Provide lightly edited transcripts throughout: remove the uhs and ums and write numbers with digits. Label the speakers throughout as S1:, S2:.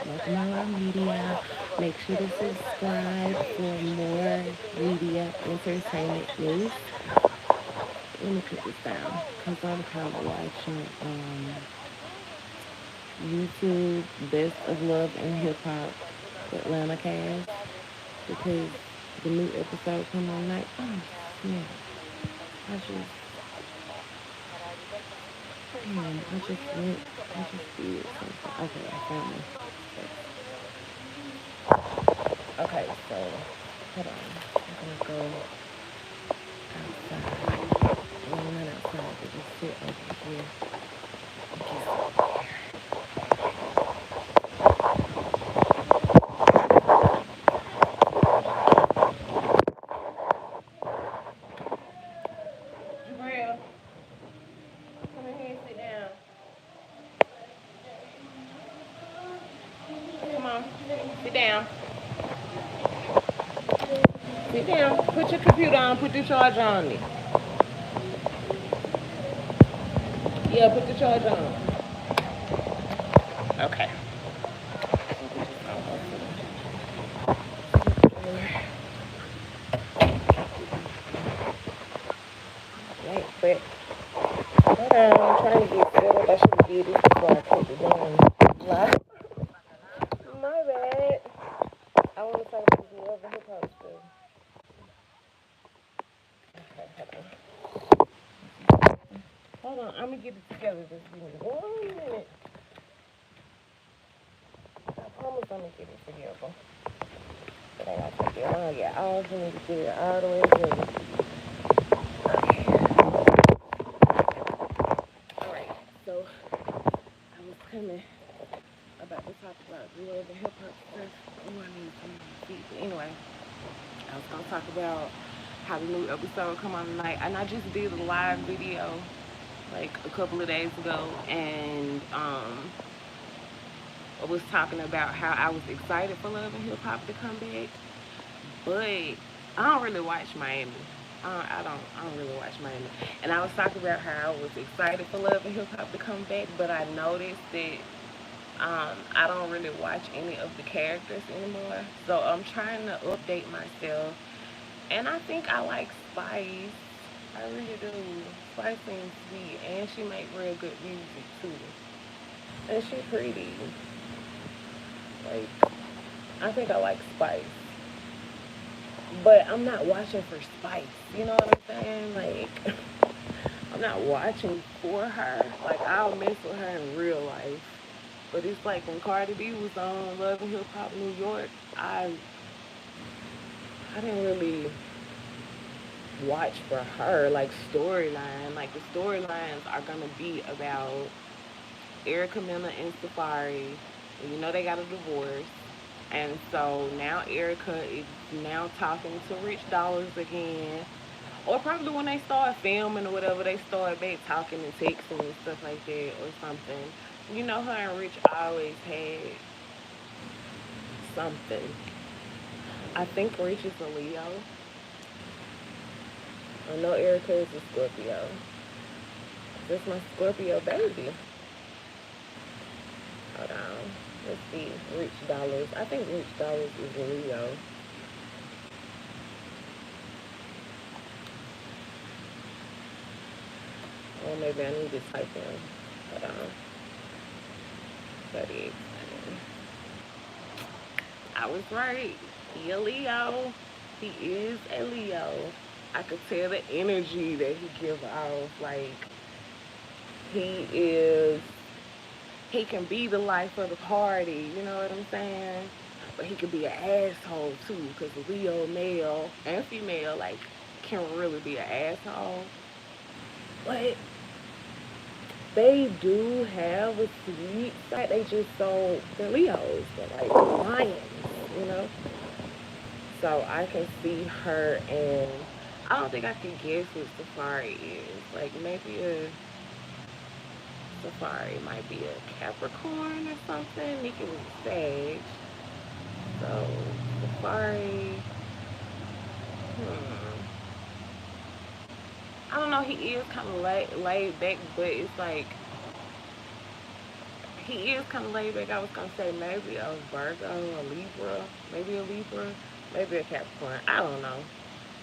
S1: Welcome to our media. Make sure to subscribe for more media entertainment news. Let me put this down because I'm kind of watching YouTube Best of Love and Hip Hop Atlanta cast because the new episode come on night. Oh snap! I just went. I just did something. Okay, I found my text. Okay, so hold on. I'm gonna go outside. Well, not outside, but just sit over here. Jabril, come in here and sit down. Come on, sit down. Sit down. Put your computer on. Put the charger on it. Yeah, put the charger on. Okay. Wait, but hold on. I'm trying to get set up. I should have did this before I put it down. What? My bad. I want to talk about this love and hip hop stuff. Okay, hold on. I'm gonna get it together. Just give me 1 minute. I promise I'm gonna get it together. But I gotta take it long. Yeah, I also need to get it all the way together. Alright, so I was coming about to talk about love and hip hop stuff. Oh, I need some feet. But anyway, I was gonna talk about how the new episode come on tonight. And I just did a live video like a couple of days ago, and I was talking about how I was excited for Love and Hip Hop to come back, but I don't really watch Miami. I don't really watch Miami. And I was talking about how I was excited for Love and Hip Hop to come back, but I noticed that I don't really watch any of the characters anymore. So I'm trying to update myself. And I think I like Spice. I really do. Spice seems sweet, and she make real good music too. And she pretty. Like, I think I like Spice. But I'm not watching for Spice. You know what I'm saying? Like, I'm not watching for her. Like, I'll mess with her in real life. But it's like when Cardi B was on Love and Hip Hop New York, I didn't really watch for her like storyline. Like the storylines are gonna be about Erica Mena and Safari. And you know they got a divorce. And so now Erica is now talking to Rich Dollars again. Or probably when they start filming or whatever, they start back talking and texting and stuff like that or something. You know, her and Rich always had something. I think Rich is a Leo. I know Erica is a Scorpio. That's my Scorpio baby. Hold on. Let's see. Rich Dollars. I think Rich Dollars is a Leo. Or maybe I need to type in. Hold on. 38. I was right. He a Leo. He is a Leo. I could tell the energy that he gives off. Like, he is, he can be the life of the party. You know what I'm saying? But he could be an asshole too, because Leo, male and female, like, can really be an asshole. But they do have a sweet side. They just don't. They're Leos. They're like lions, you know. So I can see her, and I don't think I can guess what Safari is. Like maybe a Safari might be a Capricorn or something. Nikki was a Sag. So Safari. Hmm. I don't know. He is kind of laid back, but it's like he is kind of laid back. I was gonna say maybe a Virgo, a Libra, maybe a Capricorn. I don't know.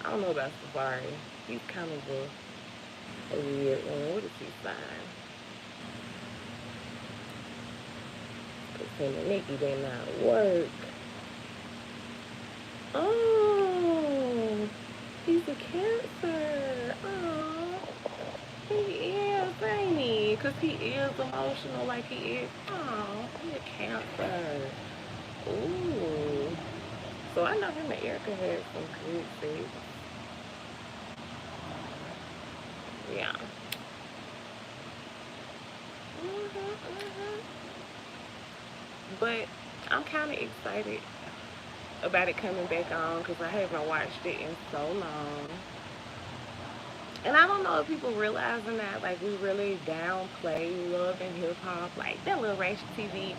S1: I don't know about Safari. He's kind of a weird one. What is he sign? Because him and Nikki did not work. Oh, he's a Cancer. Oh, he is, ain't he? Because he is emotional like he is. Oh, he a Cancer. Ooh. So I know him and Erica had some good sex. Yeah. Hmm. But I'm kind of excited about it coming back on because I haven't watched it in so long. And I don't know if people realizing that, like, we really downplay Love and Hip Hop, like that little ratchet TV.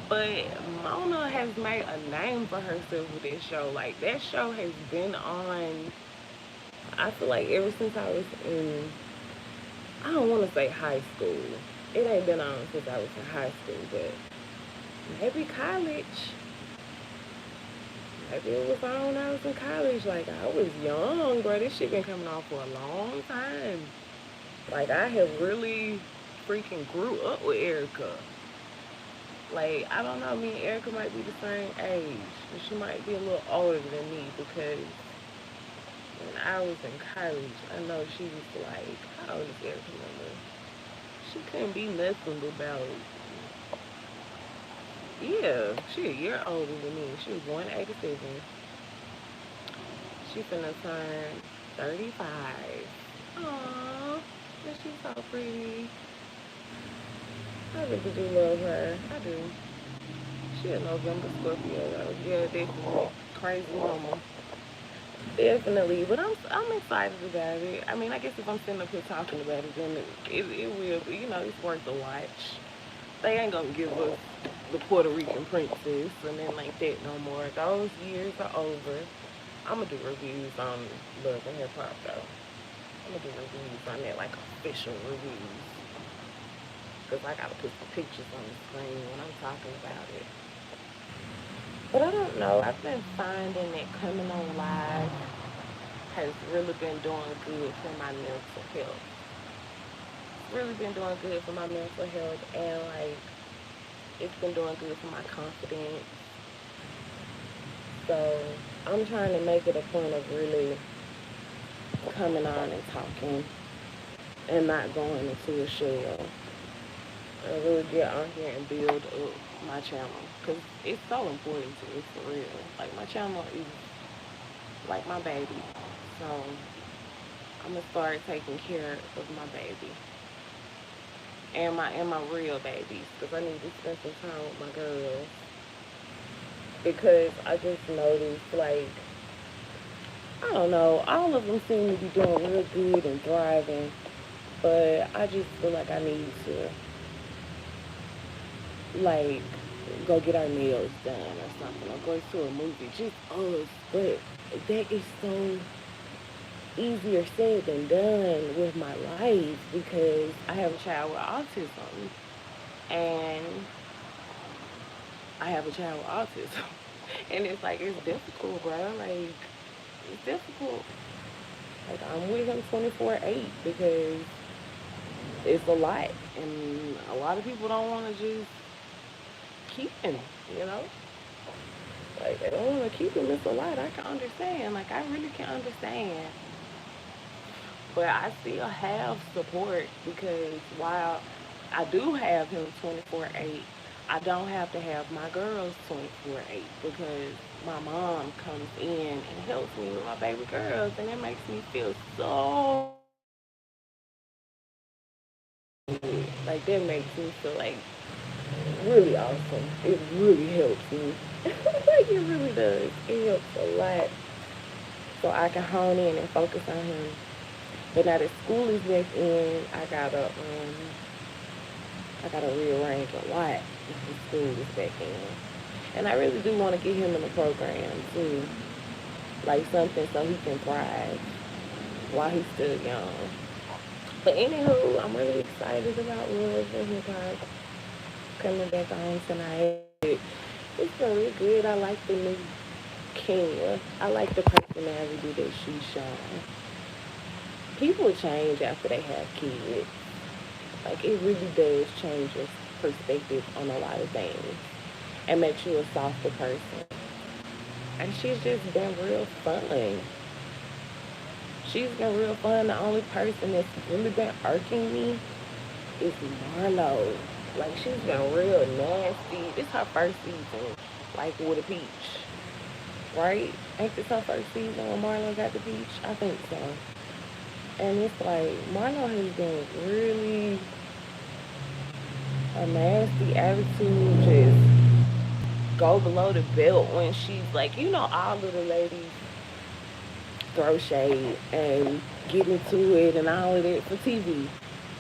S1: But Mona has made a name for herself with this show. Like, that show has been on, I feel like, ever since I was in, I don't want to say high school. It ain't been on since I was in high school, but maybe college. Maybe it was on when I was in college. Like, I was young, bro. This shit been coming on for a long time. Like, I have really freaking grew up with Erica. Like, I don't know, me and Erica might be the same age. But she might be a little older than me because when I was in college, I know she was like, how old is Erica number? She couldn't be nothing about, yeah, she a year older than me. She was born in 87. She finna turn 35. Aww, and she's so pretty. I really do love her. I do. She a November Scorpio, though. Yeah, definitely. Crazy mama. Definitely. But I'm excited about it. I mean, I guess if I'm sitting up here talking about it, then it will be, it's worth a watch. They ain't gonna give us the Puerto Rican princess and then like that no more. Those years are over. I'm gonna do reviews on Love and Hip Hop though. I'm gonna do reviews on that, like official reviews. Because I gotta put some pictures on the screen when I'm talking about it. But I don't know. I've been finding that coming on live has really been doing good for my mental health. It's really been doing good for my mental health and like it's been doing good for my confidence. So I'm trying to make it a point of really coming on and talking and not going into a shell. And really get on here and build up my channel because it's so important to me for real. Like my channel is like my baby, so I'm gonna start taking care of my baby and my real babies because I need to spend some time with my girls because I just noticed like I don't know, all of them seem to be doing real good and thriving, but I just feel like I need to like go get our nails done or something or go to a movie, just us. But that is so easier said than done with my life because I have a child with autism and I have a child with autism. And it's like it's difficult, bro. Like it's difficult. Like I'm with him 24/8 because it's a lot and a lot of people don't want to just keep him, you know? Like they don't want to keep him. It's a lot. I can understand. Like I really can understand. But I still have support because while I do have him 24/8, I don't have to have my girls 24/8 because my mom comes in and helps me with my baby girls, and it makes me feel so good. Like that makes me feel like really awesome. It really helps me. Like it really does. It helps a lot. So I can hone in and focus on him. But now that school is back in, I gotta rearrange a lot if the school is back in. And I really do want to get him in the program too. Like something so he can thrive while he's still young. But anywho, I'm really excited about Love and Hip Hop. coming back on tonight. It's been really good. I like the new Kenya. I like the personality that she's showing. People change after they have kids. Like, it really does change your perspective on a lot of things and makes you a softer person. And she's just been real fun. She's been real fun. The only person that's really been irking me is Marlo. Like, she's been real nasty. This her first season, like, with a peach, right? Ain't this her first season when Marlo got the peach? I think so. And it's like, Marlo has been really a nasty attitude, just go below the belt when she's like, all of the ladies throw shade and get into it and all of that for TV.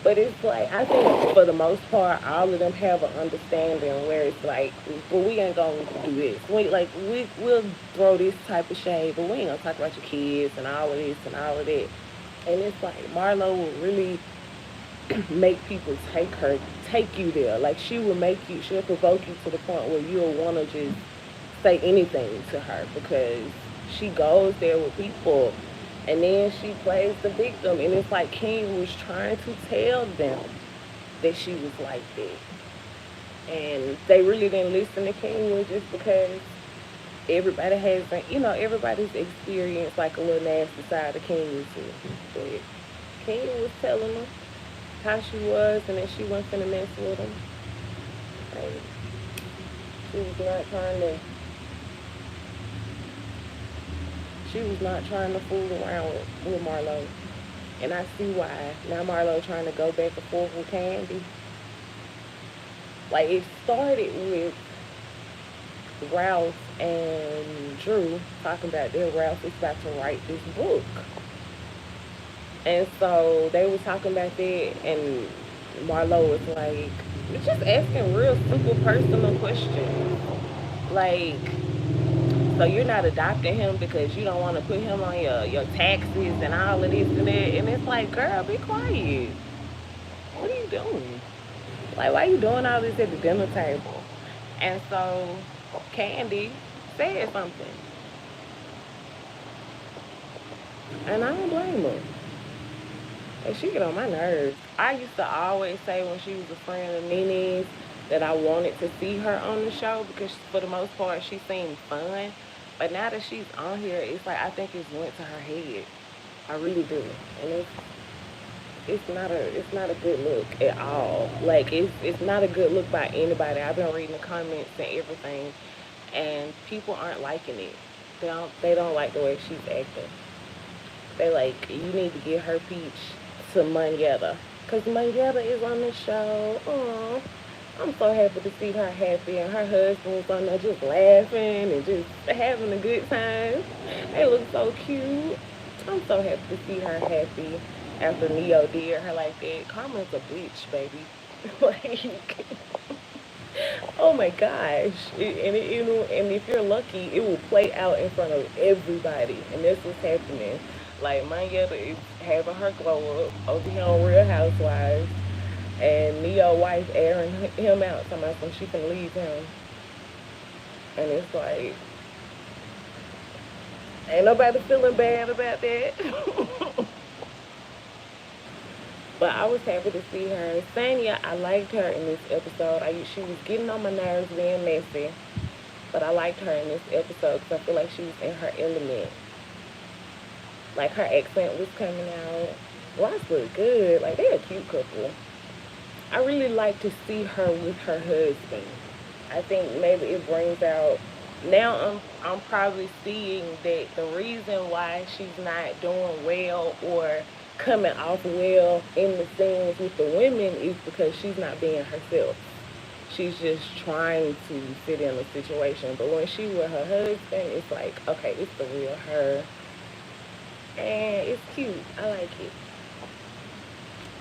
S1: But it's like, I think for the most part, all of them have an understanding where it's like, well, we ain't gonna do this. We'll throw this type of shade, but we ain't gonna talk about your kids and all of this and all of that. And it's like, Marlo will really make people take you there. Like, she'll provoke you to the point where you'll want to just say anything to her because she goes there with people and then she plays the victim. And it's like King was trying to tell them that she was like that. And they really didn't listen to King just because everybody has, everybody's experienced like a little nasty side of King too. But King was telling them how she was and that she wasn't finna mess with him. Like, she was not trying to fool around with Marlo. And I see why. Now Marlo trying to go back and forth with Kandi. Like, it started with Ralph and Drew talking about that Ralph is about to write this book. And so they were talking about that, and Marlo was like, just asking real simple personal questions. Like, so you're not adopting him because you don't want to put him on your taxes and all of this and that. And it's like, girl, be quiet. What are you doing? Like, why are you doing all this at the dinner table? And so Kandi said something. And I don't blame her. And she get on my nerves. I used to always say when she was a friend of Nene's that I wanted to see her on the show because for the most part she seemed fun. But now that she's on here, it's like I think it's went to her head. I really do. And it's not a good look at all. Like, it's not a good look by anybody. I've been reading the comments and everything, and people aren't liking it. They don't like the way she's acting. They like, you need to get her peach to Monyetta. Because Monyetta is on the show. Aww. I'm so happy to see her happy. And her husband was on there just laughing and just having a good time. They look so cute. I'm so happy to see her happy after Neo did her like that. Carmen's a bitch, baby. Like, oh my gosh. And if you're lucky, it will play out in front of everybody. And that's what's happening. Like, Monyetta is having her glow up over here on Real Housewives. And Neo wife airing him out, talking about when she can leave him. And it's like, ain't nobody feeling bad about that. But I was happy to see her. Sanya, I liked her in this episode. She was getting on my nerves being messy. But I liked her in this episode because I feel like she was in her element. Like, her accent was coming out. Ross looked good. Like, they're a cute couple. I really like to see her with her husband. I think maybe it brings out. Now I'm probably seeing that the reason why she's not doing well or coming off well in the scenes with the women is because she's not being herself. She's just trying to fit in a situation. But when she with her husband, it's like, okay, it's the real her. And it's cute. I like it.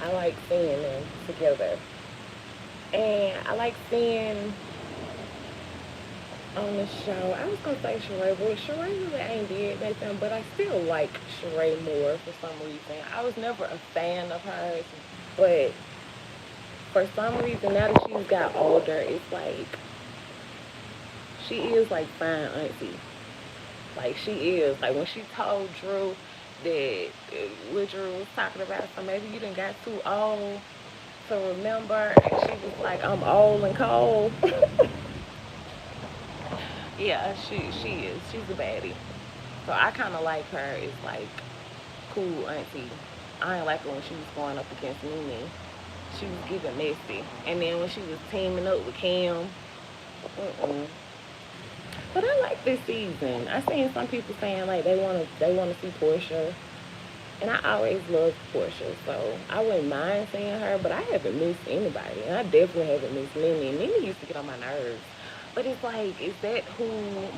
S1: I like seeing them together. And I like seeing on the show, I was going to say Sheree, but Sheree really ain't did nothing, but I still like Sheree more for some reason. I was never a fan of hers, but for some reason, now that she's got older, it's like she is like fine auntie. Like she is. Like when she told Drew that what Drew was talking about, so maybe you done got too old to remember, and she was like, I'm old and cold. Yeah, she is. She's a baddie. So I kind of like her. It's like cool auntie. I ain't like her when she was going up against Mimi. She was getting messy. And then when she was teaming up with Cam, mm-mm. But I like this season. I seen some people saying like they wanna see Portia, and I always loved Portia, so I wouldn't mind seeing her. But I haven't missed anybody, and I definitely haven't missed Nene. Nene used to get on my nerves. But it's like, is that who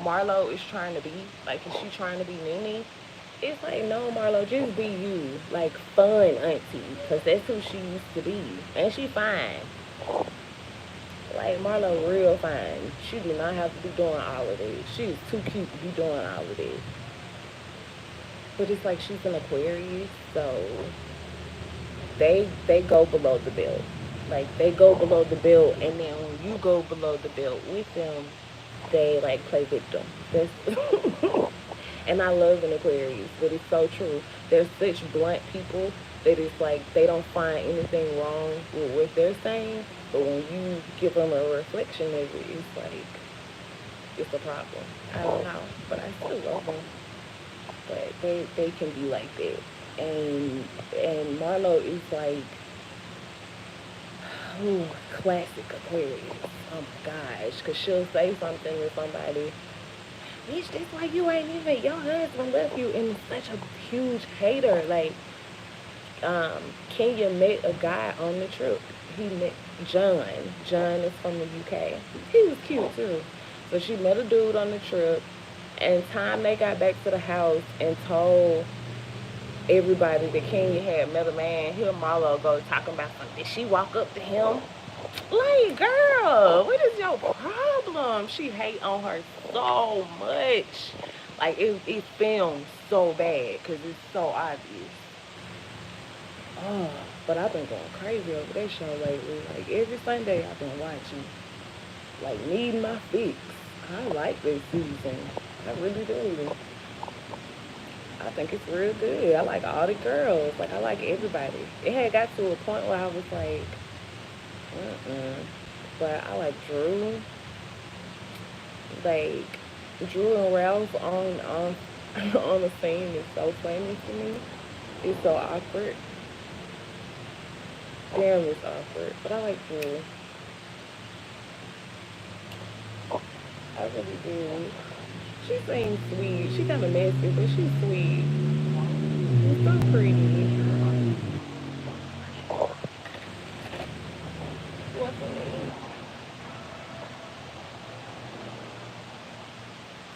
S1: Marlo is trying to be? Like, is she trying to be Nene? It's like, no, Marlo, just be you. Like, fun auntie. Because that's who she used to be. And she fine. Like, Marlo real fine. She do not have to be doing all of it. She is too cute to be doing all of it. But it's like she's an Aquarius, so they go below the belt. Like, they go below the belt, and then when you go below the belt with them, they, like, play victim. That's and I love an Aquarius, but it's so true. They're such blunt people that it's like they don't find anything wrong with what they're saying, but when you give them a reflection of it, it's like it's a problem. I don't know, but I still love them. But they can be like that, and Marlo is like, ooh, classic Aquarius. Oh my gosh, because she'll say something to somebody, bitch, that's why you ain't even, your husband left you, and such a huge hater. Like, Kenya met a guy on the trip. He met John. John is from the UK. He was cute too. So she met a dude on the trip, and time they got back to the house and told everybody that Kenya had met a man, here Marlo go talking about something. Did she walk up to him? Like, girl, what is your problem? She hate on her so much. Like, it filmed so bad because it's so obvious. Oh, but I've been going crazy over that show lately. Like, every Sunday I've been watching. Like, needing my fix. I like this season. I really do. I think it's real good. I like all the girls. Like, I like everybody. It had got to a point where I was like, mm-mm. But I like Drew. Like, Drew and Ralph on on the scene is so funny to me. It's so awkward. Damn, it's awkward. But I like Drew. I really do. She seems sweet. She kind of messy, but she's sweet. She's so pretty. What's her name?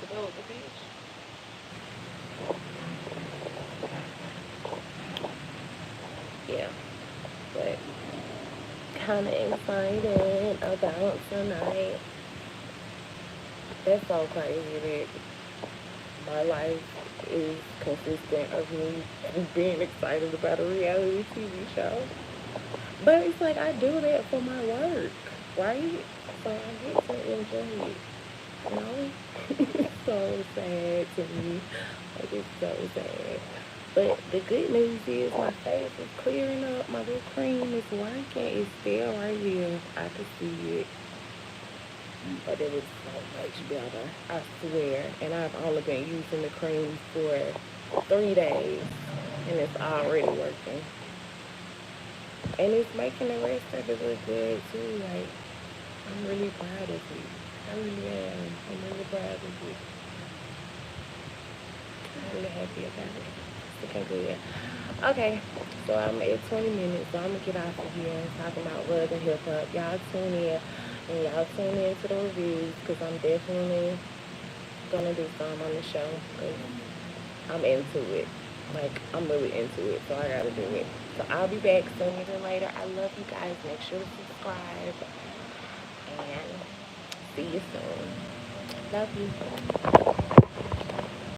S1: To go with the beach. Yeah, but kind of excited about tonight. That's so crazy that my life is consistent of me being excited about a reality TV show. But it's like I do that for my work, right? So I get to enjoy it, you know? It's so sad to me. Like, it's so sad. But the good news is my face is clearing up. My little cream is working. It's still right here. I can see it. But it was so much better, I swear. And I've only been using the cream for 3 days, and it's already working. And it's making the rest of it look good too. Like, I'm really proud of it. I really am. I'm really proud of it. I'm really happy about it. It's looking good. Okay, so I'm at 20 minutes, so I'm gonna get off of here talking about love and hip hop. Y'all tune in. And y'all tune in to the reviews, because I'm definitely gonna do some on the show, because I'm into it. Like, I'm really into it, so I gotta do it. So I'll be back sooner than later. I love you guys. Make sure to subscribe, and see you soon. Love you.